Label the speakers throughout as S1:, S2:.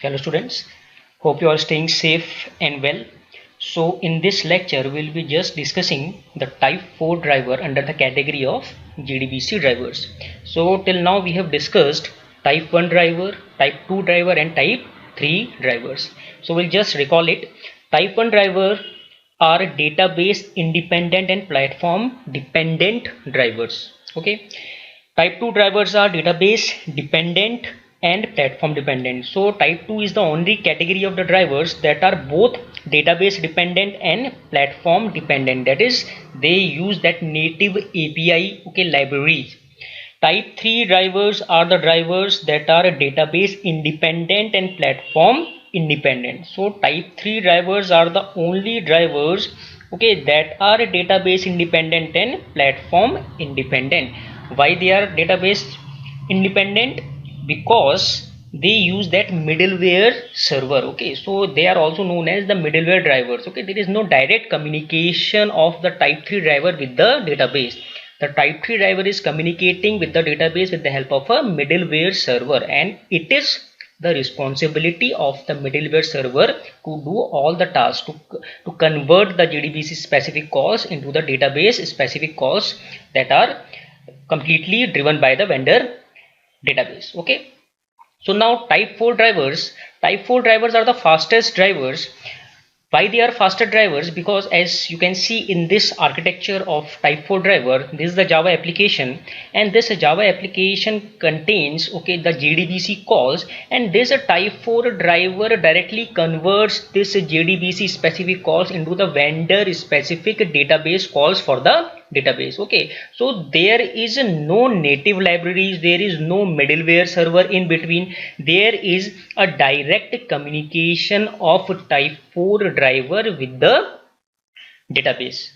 S1: Hello students, hope you are staying safe and well. So in this lecture we'll be just discussing the type 4 driver under the category of JDBC drivers. So till now we have discussed type 1 driver, type 2 driver and type 3 drivers. So we'll just recall it. Type 1 driver are database independent and platform dependent drivers. Okay. Type 2 drivers are database dependent and platform dependent. So type 2 is the only category of the drivers that are both database dependent and platform dependent. That is, they use that native API libraries. Type 3 drivers are the drivers that are database independent and platform independent. So type 3 drivers are the only drivers that are database independent and platform independent. Why they are database independent? Because they use that middleware server. So they are also known as the middleware drivers. There is no direct communication of the type 3 driver with the database. The type 3 driver is communicating with the database with the help of a middleware server, and it is the responsibility of the middleware server to do all the tasks to convert the JDBC specific calls into the database specific calls that are completely driven by the vendor database. So now type 4 drivers are the fastest drivers. Why they are faster drivers? Because as you can see in this architecture of type 4 driver, this is the Java application, and this Java application contains the JDBC calls, and this type 4 driver directly converts this JDBC specific calls into the vendor specific database calls for the database. So there is no native libraries, there is no middleware server in between. There is a direct communication of type 4 driver with the database.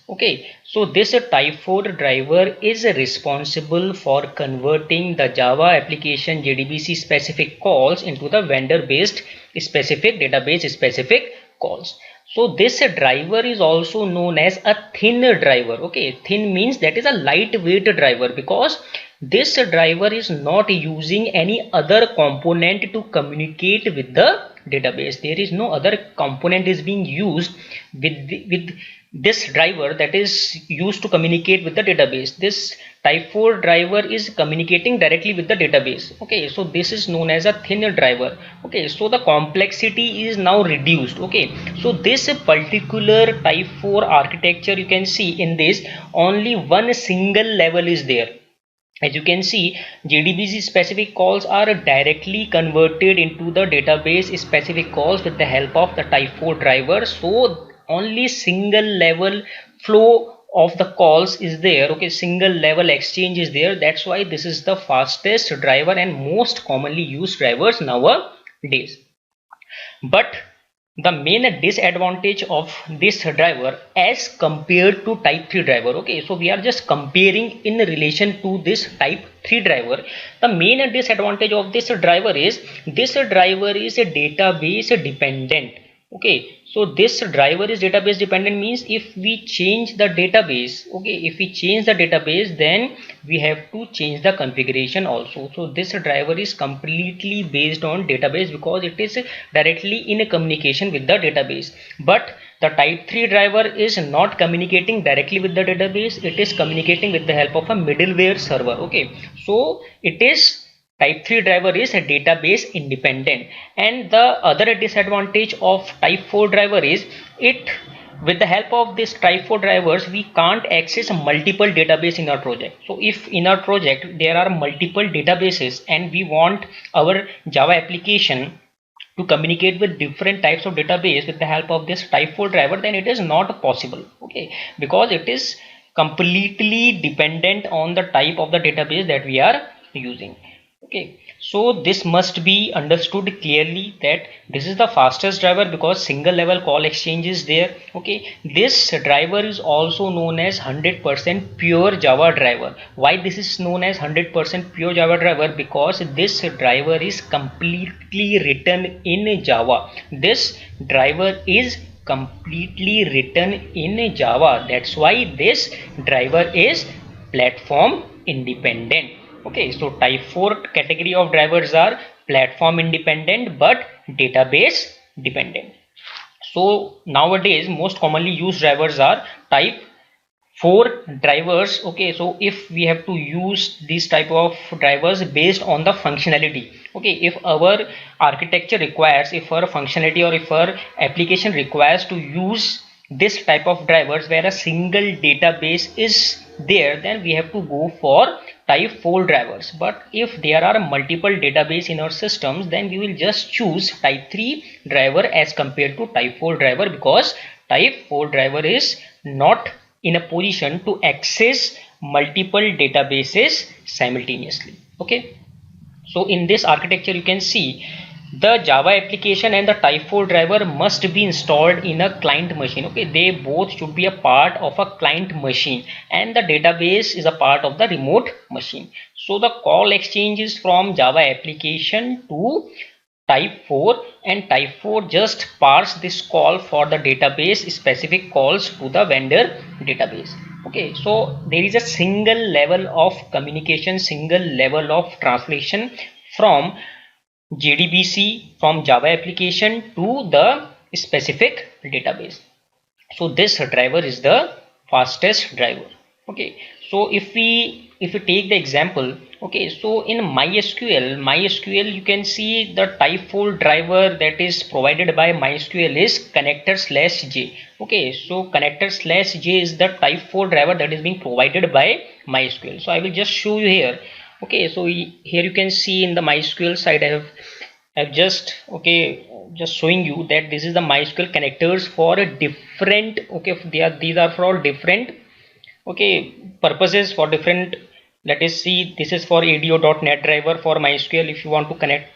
S1: So this type 4 driver is responsible for converting the Java application JDBC specific calls into the vendor based specific database specific calls. So this driver is also known as a thin driver. Thin means that is a lightweight driver, because this driver is not using any other component to communicate with the database. There is no other component is being used with this driver that is used to communicate with the database. This type 4 driver is communicating directly with the database. So this is known as a thin driver. So the complexity is now reduced. So this particular type 4 architecture, you can see in this only one single level is there. As you can see, JDBC specific calls are directly converted into the database specific calls with the help of the type 4 driver. So only single level flow of the calls is there. Single level exchange is there. That's why this is the fastest driver and most commonly used drivers nowadays. But the main disadvantage of this driver as compared to type 3 driver, so we are just comparing in relation to this type 3 driver. The main disadvantage of this driver is a database dependent. So this driver is database dependent means if we change the database, then we have to change the configuration also. So this driver is completely based on database because it is directly in communication with the database. But the type 3 driver is not communicating directly with the database, it is communicating with the help of a middleware server. So it is type 3 driver is a database independent. And the other disadvantage of type 4 driver is with the help of this type 4 drivers we can't access multiple database in our project. So if in our project there are multiple databases and we want our Java application to communicate with different types of database with the help of this type 4 driver, then it is not possible. Because it is completely dependent on the type of the database that we are using. So this must be understood clearly that this is the fastest driver because single level call exchange is there. This driver is also known as 100% pure Java driver. Why this is known as 100% pure Java driver? Because this driver is completely written in Java. This driver is completely written in Java. That's why this driver is platform independent. So type 4 category of drivers are platform independent but database dependent. So nowadays most commonly used drivers are type 4 drivers. Okay, so if we have to use these type of drivers based on the functionality, okay, if our architecture requires, if our functionality or if our application requires to use this type of drivers where a single database is there, then we have to go for type 4 drivers. But if there are multiple database in our systems, then we will just choose type 3 driver as compared to type 4 driver, because type 4 driver is not in a position to access multiple databases simultaneously. Okay, so in this architecture you can see the Java application and the type 4 driver must be installed in a client machine. Okay, they both should be a part of a client machine, and the database is a part of the remote machine. So the call exchange is from Java application to type 4, and type 4 just parse this call for the database specific calls to the vendor database. Okay, so there is a single level of communication, single level of translation from JDBC, from Java application to the specific database. So this driver is the fastest driver. Okay, so if we take the example, okay, so in MySQL you can see the type 4 driver that is provided by MySQL is connector/j. Okay, so connector/j is the type 4 driver that is being provided by MySQL. So I will just show you here. Okay, so here you can see in the MySQL side I've just, okay, just showing you that this is the MySQL connectors for a different, okay, these are for all different, okay, purposes, for different. Let us see, this is for ADO.NET driver for MySQL if you want to connect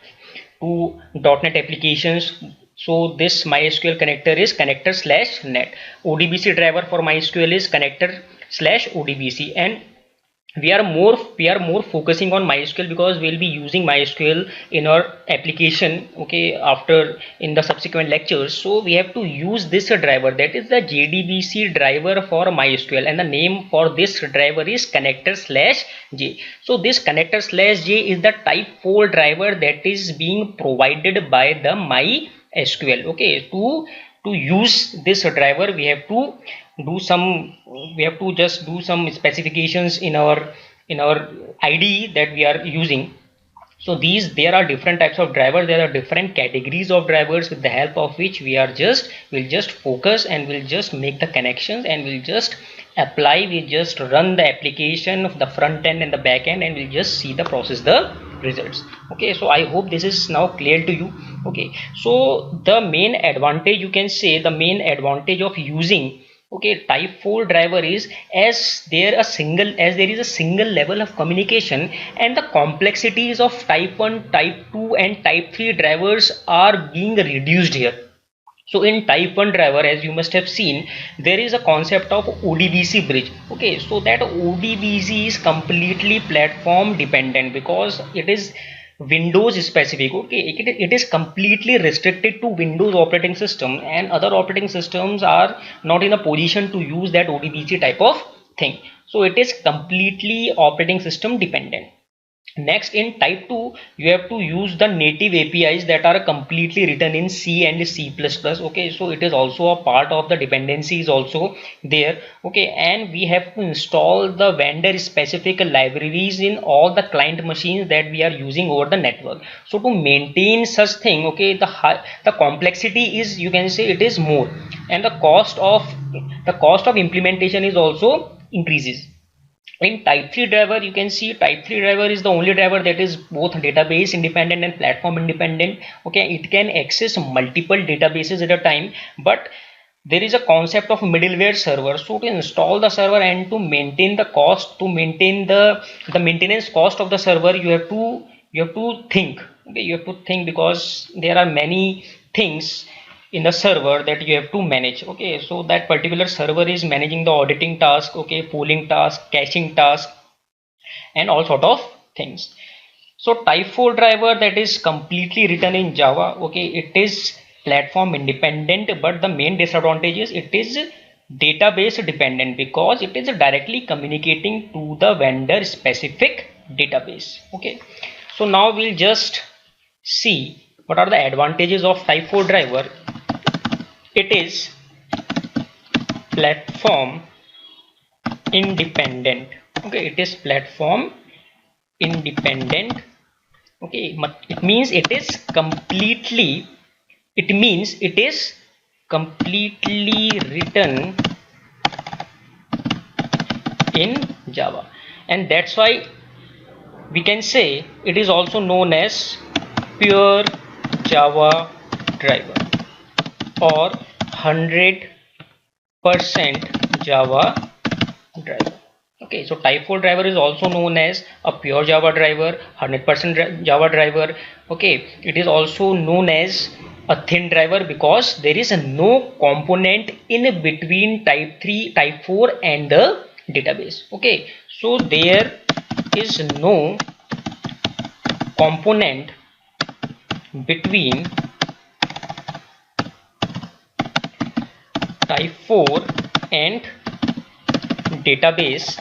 S1: to .NET applications. So this MySQL connector is connector/net. ODBC driver for MySQL is connector/ODBC, and we are more focusing on MySQL because we'll be using MySQL in our application, okay, after in the subsequent lectures. So we have to use this driver, that is the JDBC driver for MySQL, and the name for this driver is connector/j. So this connector/j is the type 4 driver that is being provided by the MySQL. Okay, to use this driver we have to do some, we have to just do some specifications in our IDE that we are using. So there are different types of drivers, there are different categories of drivers with the help of which we'll just focus and we'll just make the connections and we'll just apply, we just run the application of the front end and the back end, and we'll just see the process, the results. Okay, so I hope this is now clear to you. Okay, so the main advantage, you can say the main advantage of using, okay, type 4 driver is as there is a single level of communication, and the complexities of type 1, type 2 and type 3 drivers are being reduced here. So in type 1 driver, as you must have seen, there is a concept of ODBC bridge. Okay, so that ODBC is completely platform dependent because it is Windows specific. Okay, it is completely restricted to Windows operating system, and other operating systems are not in a position to use that ODBC type of thing. So it is completely operating system dependent. Next, in type 2 you have to use the native APIs that are completely written in C and C++. Okay, so it is also a part of the dependencies also there. Okay, and we have to install the vendor specific libraries in all the client machines that we are using over the network. So to maintain such thing, okay, the complexity is, you can say, it is more, and the cost of implementation is also increases. In type 3 driver, you can see type 3 driver is the only driver that is both database independent and platform independent. Okay, it can access multiple databases at a time, but there is a concept of middleware server. So to install the server and to maintain the cost, to maintain the maintenance cost of the server, you have to think. Okay, you have to think because there are many things in the server that you have to manage. Okay, so that particular server is managing the auditing task, okay, polling task, caching task, and all sort of things. So type 4 driver that is completely written in Java, okay, it is platform independent, but the main disadvantage is it is database dependent because it is directly communicating to the vendor specific database. Okay, so now we'll just See, what are the advantages of type 4 driver? It is platform independent. Okay, it is platform independent. Okay, it means it is completely, it means it is completely written in Java, and that's why we can say it is also known as pure Java driver or 100% Java driver. Okay, so type 4 driver is also known as a pure Java driver, 100% Java driver. Okay, it is also known as a thin driver because there is no component in between type 3, type 4 and the database. Okay, so there is no component between type 4 and database.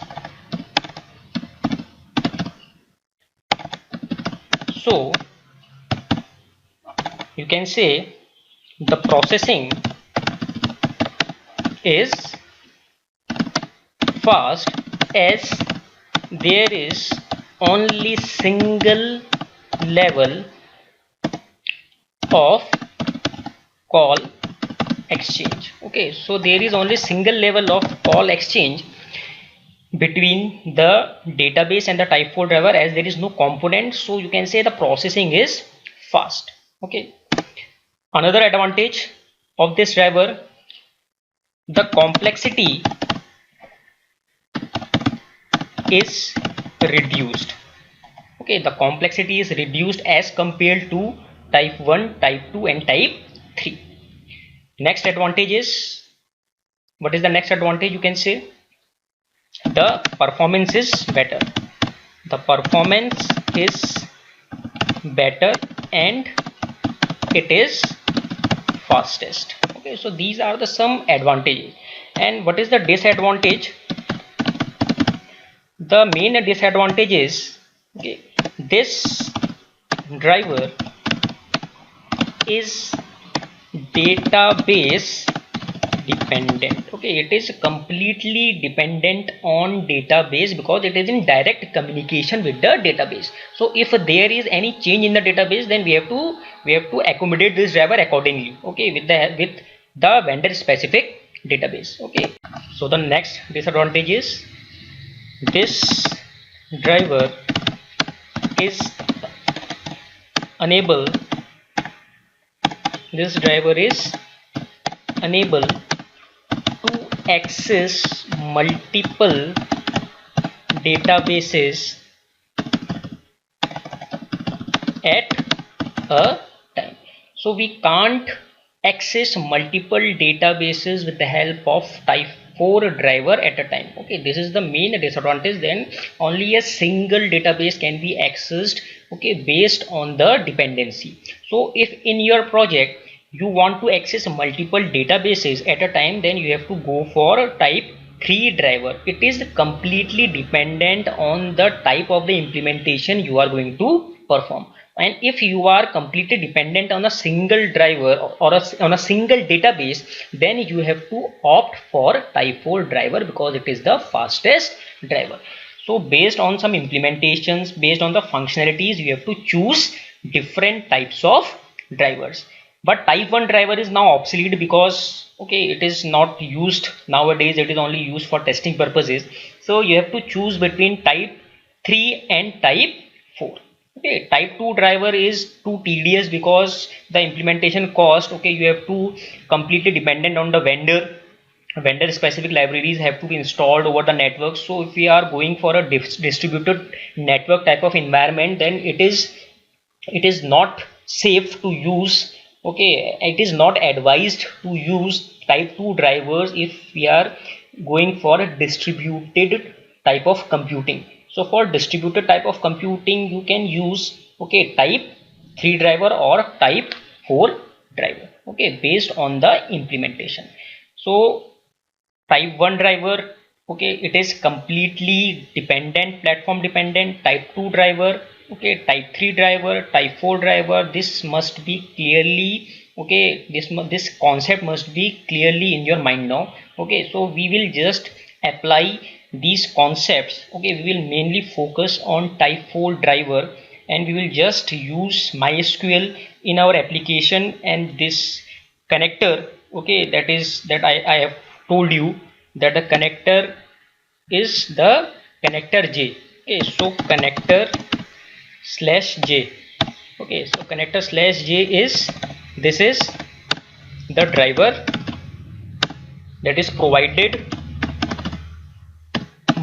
S1: So you can say the processing is fast as there is only single level of call exchange. Okay, so there is only single level of call exchange between the database and the type 4 driver, as there is no component, so you can say the processing is fast. Okay, another advantage of this driver, the complexity is reduced. Okay, the complexity is reduced as compared to type 1, type 2 and type 3. Next advantage is, what is the next advantage? You can say the performance is better. The performance is better and it is fastest. Okay, so these are the some advantages. And what is the disadvantage? The main disadvantage is, okay, this driver is database dependent. Okay, it is completely dependent on database because it is in direct communication with the database. So if there is any change in the database, then we have to accommodate this driver accordingly. Okay, with the vendor specific database. Okay, so the next disadvantage is this driver is unable this driver is unable to access multiple databases at a time. So we can't access multiple databases with the help of type 4 driver at a time. Okay, this is the main disadvantage. Then only a single database can be accessed, okay, based on the dependency. So if in your project you want to access multiple databases at a time, then you have to go for type 3 driver. It is completely dependent on the type of the implementation you are going to perform. And if you are completely dependent on a single driver or on a single database, then you have to opt for type 4 driver because it is the fastest driver. So based on some implementations, based on the functionalities, you have to choose different types of drivers. But type 1 driver is now obsolete because, okay, it is not used nowadays. It is only used for testing purposes. So you have to choose between type 3 and type 4. Okay, type 2 driver is too tedious because the implementation cost, okay, you have to completely dependent on the vendor specific libraries have to be installed over the network. So if we are going for a distributed network type of environment, then it is not safe to use, okay, it is not advised to use type 2 drivers if we are going for a distributed type of computing. So for distributed type of computing you can use, okay, type 3 driver or type 4 driver, okay, based on the implementation. So type 1 driver, okay, it is completely dependent, platform dependent. Type 2 driver, okay, type 3 driver, type 4 driver, this must be clearly, okay, this concept must be clearly in your mind now. Okay, so we will just apply these concepts. Okay, we will mainly focus on type 4 driver, and we will just use MySQL in our application, and this connector, okay, that I have told you that the connector is the connector J. Okay, so connector slash J. Okay, so connector slash J is, this is the driver that is provided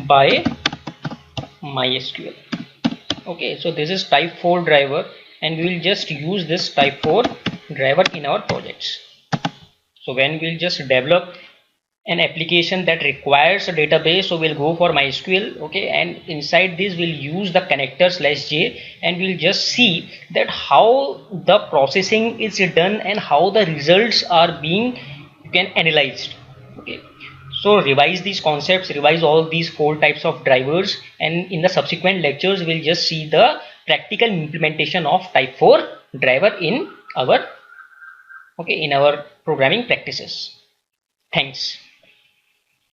S1: by MySQL. Okay, so this is type 4 driver, and we will just use this type 4 driver in our projects. So when we'll just develop an application that requires a database, so we'll go for MySQL. Okay, and inside this we'll use the connector slash J, and we'll just see that how the processing is done and how the results are being analyzed. Okay, so revise these concepts, revise all these 4 types of drivers, and in the subsequent lectures we'll just see the practical implementation of type 4 driver in our, okay, in our programming practices. Thanks.